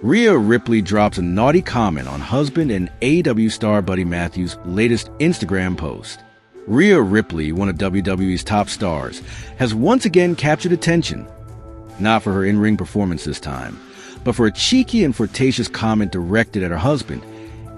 Rhea Ripley drops a naughty comment on husband and AEW star Buddy Matthews' latest Instagram post. Rhea Ripley, one of WWE's top stars, has once again captured attention. Not for her in-ring performance this time, but for a cheeky and flirtatious comment directed at her husband,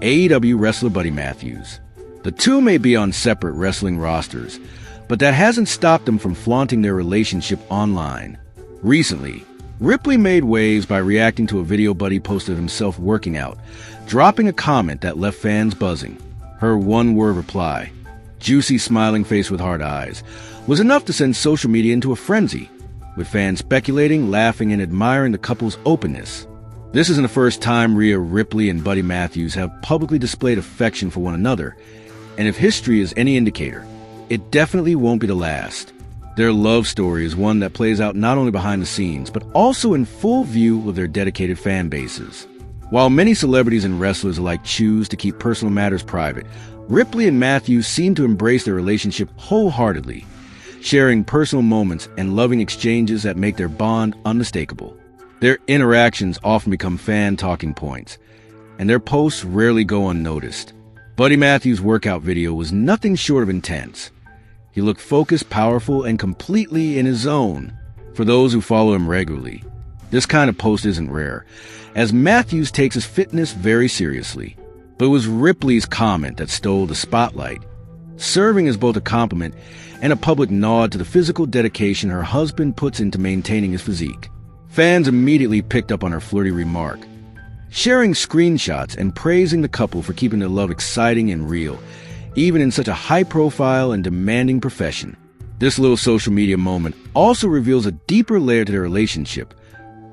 AEW wrestler Buddy Matthews. The two may be on separate wrestling rosters, but that hasn't stopped them from flaunting their relationship online. Recently, Ripley made waves by reacting to a video Buddy posted of himself working out, dropping a comment that left fans buzzing. Her one-word reply, juicy smiling face with hard eyes, was enough to send social media into a frenzy, with fans speculating, laughing, and admiring the couple's openness. This isn't the first time Rhea Ripley and Buddy Matthews have publicly displayed affection for one another, and if history is any indicator, it definitely won't be the last. Their love story is one that plays out not only behind the scenes, but also in full view of their dedicated fan bases. While many celebrities and wrestlers alike choose to keep personal matters private, Ripley and Matthews seem to embrace their relationship wholeheartedly, sharing personal moments and loving exchanges that make their bond unmistakable. Their interactions often become fan talking points, and their posts rarely go unnoticed. Buddy Matthews' workout video was nothing short of intense. He looked focused, powerful, and completely in his zone. For those who follow him regularly, this kind of post isn't rare, as Matthews takes his fitness very seriously. But it was Ripley's comment that stole the spotlight, serving as both a compliment and a public nod to the physical dedication her husband puts into maintaining his physique. Fans immediately picked up on her flirty remark, sharing screenshots and praising the couple for keeping their love exciting and real, even in such a high-profile and demanding profession. This little social media moment also reveals a deeper layer to their relationship,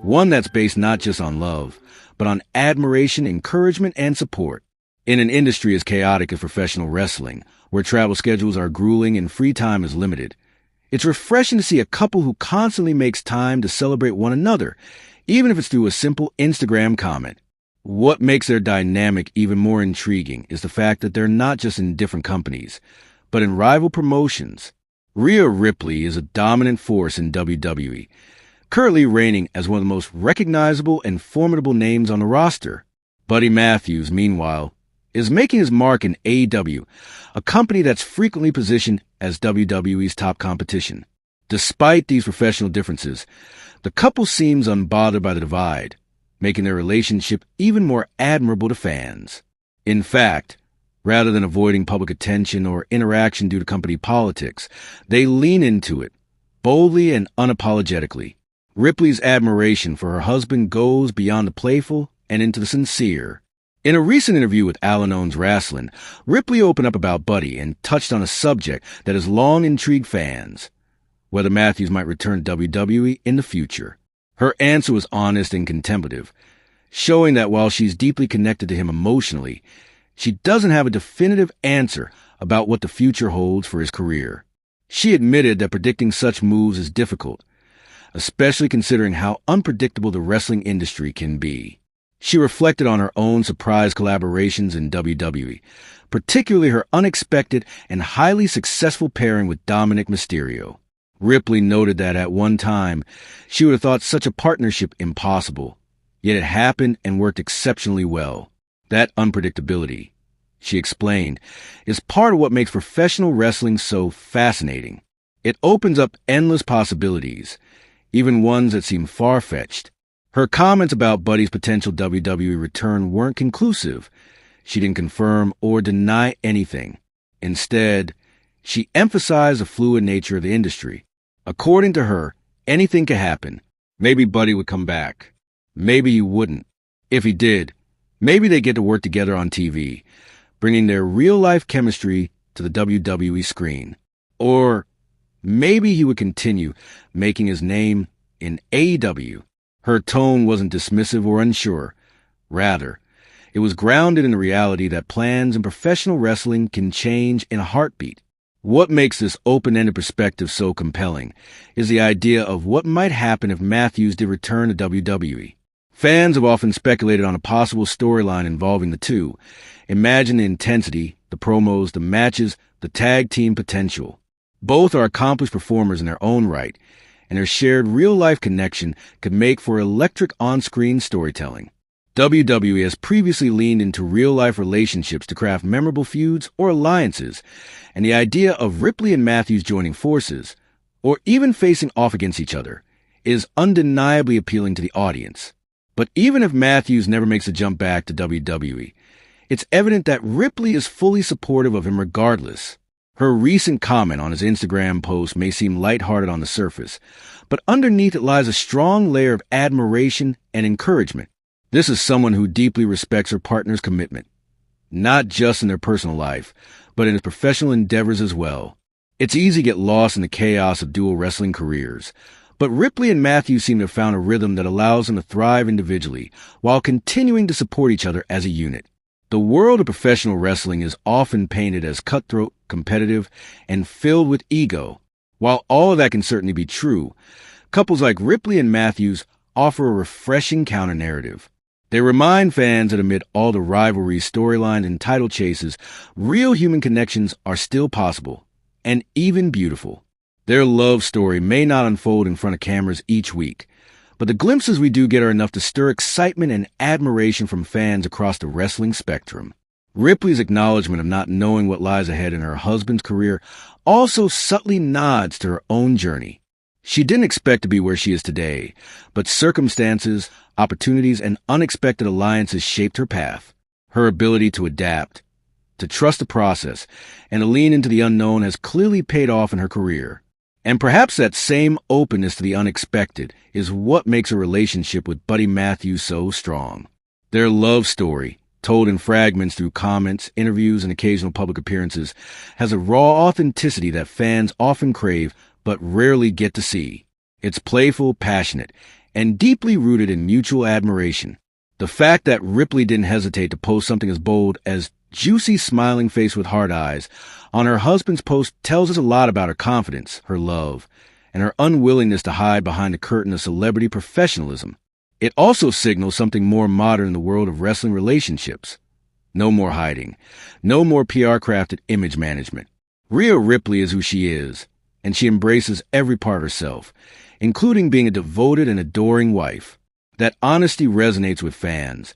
one that's based not just on love, but on admiration, encouragement, and support. In an industry as chaotic as professional wrestling, where travel schedules are grueling and free time is limited, it's refreshing to see a couple who constantly makes time to celebrate one another, even if it's through a simple Instagram comment. What makes their dynamic even more intriguing is the fact that they're not just in different companies, but in rival promotions. Rhea Ripley is a dominant force in WWE, currently reigning as one of the most recognizable and formidable names on the roster. Buddy Matthews, meanwhile, is making his mark in AEW, a company that's frequently positioned as WWE's top competition. Despite these professional differences, the couple seems unbothered by the divide, making their relationship even more admirable to fans. In fact, rather than avoiding public attention or interaction due to company politics, they lean into it, boldly and unapologetically. Ripley's admiration for her husband goes beyond the playful and into the sincere. In a recent interview with Alan Owens Wrestling, Ripley opened up about Buddy and touched on a subject that has long intrigued fans, whether Matthews might return to WWE in the future. Her answer was honest and contemplative, showing that while she's deeply connected to him emotionally, she doesn't have a definitive answer about what the future holds for his career. She admitted that predicting such moves is difficult, especially considering how unpredictable the wrestling industry can be. She reflected on her own surprise collaborations in WWE, particularly her unexpected and highly successful pairing with Dominic Mysterio. Ripley noted that at one time, she would have thought such a partnership impossible, yet it happened and worked exceptionally well. That unpredictability, she explained, is part of what makes professional wrestling so fascinating. It opens up endless possibilities, even ones that seem far-fetched. Her comments about Buddy's potential WWE return weren't conclusive. She didn't confirm or deny anything. Instead, she emphasized the fluid nature of the industry. According to her, anything could happen. Maybe Buddy would come back. Maybe he wouldn't. If he did, maybe they'd get to work together on TV, bringing their real-life chemistry to the WWE screen. Or maybe he would continue making his name in AEW. Her tone wasn't dismissive or unsure. Rather, it was grounded in the reality that plans in professional wrestling can change in a heartbeat. What makes this open-ended perspective so compelling is the idea of what might happen if Matthews did return to WWE. Fans have often speculated on a possible storyline involving the two. Imagine the intensity, the promos, the matches, the tag team potential. Both are accomplished performers in their own right, and their shared real-life connection could make for electric on-screen storytelling. WWE has previously leaned into real-life relationships to craft memorable feuds or alliances, and the idea of Ripley and Matthews joining forces, or even facing off against each other, is undeniably appealing to the audience. But even if Matthews never makes a jump back to WWE, it's evident that Ripley is fully supportive of him regardless. Her recent comment on his Instagram post may seem lighthearted on the surface, but underneath it lies a strong layer of admiration and encouragement. This is someone who deeply respects her partner's commitment, not just in their personal life, but in his professional endeavors as well. It's easy to get lost in the chaos of dual wrestling careers, but Ripley and Matthews seem to have found a rhythm that allows them to thrive individually while continuing to support each other as a unit. The world of professional wrestling is often painted as cutthroat, competitive, and filled with ego. While all of that can certainly be true, couples like Ripley and Matthews offer a refreshing counter-narrative. They remind fans that amid all the rivalries, storylines, and title chases, real human connections are still possible, and even beautiful. Their love story may not unfold in front of cameras each week, but the glimpses we do get are enough to stir excitement and admiration from fans across the wrestling spectrum. Ripley's acknowledgement of not knowing what lies ahead in her husband's career also subtly nods to her own journey. She didn't expect to be where she is today, but circumstances, opportunities, and unexpected alliances shaped her path. Her ability to adapt, to trust the process, and to lean into the unknown has clearly paid off in her career. And perhaps that same openness to the unexpected is what makes her relationship with Buddy Matthews so strong. Their love story, told in fragments through comments, interviews, and occasional public appearances, has a raw authenticity that fans often crave but rarely get to see. It's playful, passionate, and deeply rooted in mutual admiration. The fact that Ripley didn't hesitate to post something as bold as "juicy smiling face with hard eyes" on her husband's post tells us a lot about her confidence, her love, and her unwillingness to hide behind the curtain of celebrity professionalism. It also signals something more modern in the world of wrestling relationships. No more hiding. No more PR-crafted image management. Rhea Ripley is who she is, and she embraces every part of herself, including being a devoted and adoring wife. That honesty resonates with fans,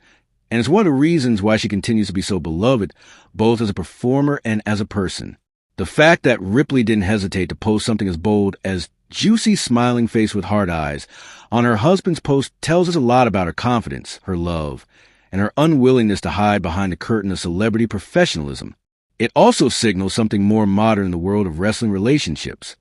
and it's one of the reasons why she continues to be so beloved, both as a performer and as a person. The fact that Ripley didn't hesitate to post something as bold as "juicy smiling face with hard eyes" on her husband's post tells us a lot about her confidence, her love, and her unwillingness to hide behind the curtain of celebrity professionalism. It also signals something more modern in the world of wrestling relationships.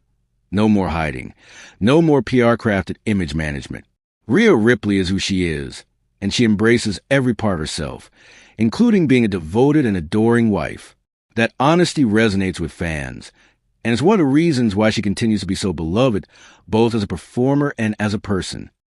No more hiding. No more PR-crafted image management. Rhea Ripley is who she is, and she embraces every part of herself, including being a devoted and adoring wife. That honesty resonates with fans, and it's one of the reasons why she continues to be so beloved, both as a performer and as a person.